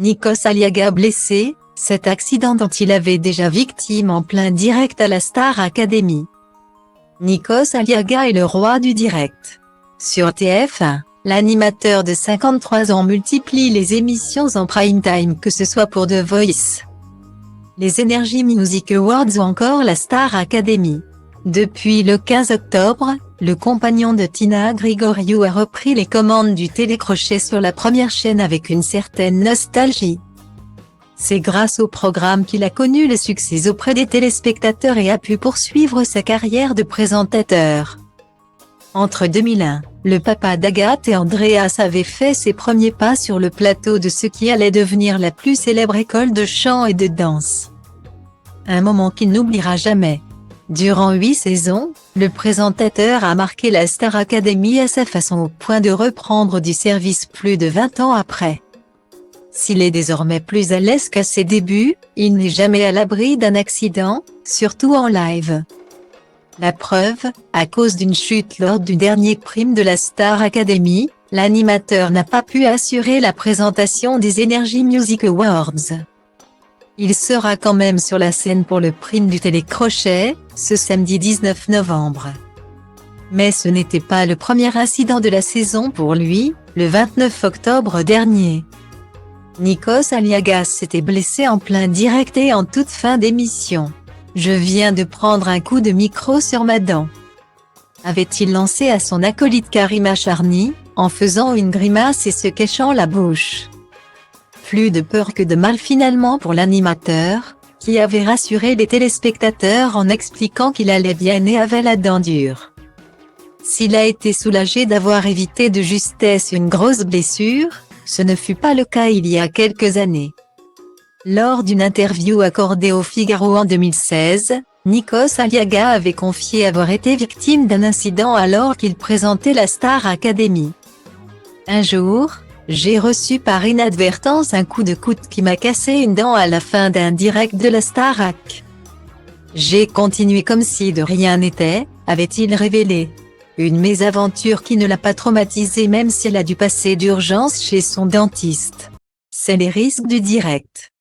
Nikos Aliaga blessé, cet accident dont il avait déjà victime en plein direct à la Star Academy. Nikos Aliaga est le roi du direct. Sur TF1, l'animateur de 53 ans multiplie les émissions en prime time, que ce soit pour The Voice, les Energy Music Awards ou encore la Star Academy. Depuis le 15 octobre, le compagnon de Tina Grigoriou a repris les commandes du télécrochet sur la première chaîne avec une certaine nostalgie. C'est grâce au programme qu'il a connu le succès auprès des téléspectateurs et a pu poursuivre sa carrière de présentateur. Entre 2001, le papa d'Agathe et Andreas avait fait ses premiers pas sur le plateau de ce qui allait devenir la plus célèbre école de chant et de danse. Un moment qu'il n'oubliera jamais. Durant 8 saisons, le présentateur a marqué la Star Academy à sa façon au point de reprendre du service plus de 20 ans après. S'il est désormais plus à l'aise qu'à ses débuts, il n'est jamais à l'abri d'un accident, surtout en live. La preuve, à cause d'une chute lors du dernier prime de la Star Academy, l'animateur n'a pas pu assurer la présentation des Energy Music Awards. Il sera quand même sur la scène pour le prime du télécrochet, ce samedi 19 novembre. Mais ce n'était pas le premier incident de la saison pour lui, le 29 octobre dernier. Nikos Aliaga s'était blessé en plein direct et en toute fin d'émission. « Je viens de prendre un coup de micro sur ma dent », avait-il lancé à son acolyte Karim Charny, en faisant une grimace et se cachant la bouche. Plus de peur que de mal finalement pour l'animateur, qui avait rassuré les téléspectateurs en expliquant qu'il allait bien et avait la dent dure. S'il a été soulagé d'avoir évité de justesse une grosse blessure, ce ne fut pas le cas il y a quelques années. Lors d'une interview accordée au Figaro en 2016, Nikos Aliaga avait confié avoir été victime d'un incident alors qu'il présentait la Star Academy. Un jour, j'ai reçu par inadvertance un coup de coude qui m'a cassé une dent à la fin d'un direct de la Starac. J'ai continué comme si de rien n'était, avait-il révélé. Une mésaventure qui ne l'a pas traumatisé même s'il a dû passer d'urgence chez son dentiste. C'est les risques du direct.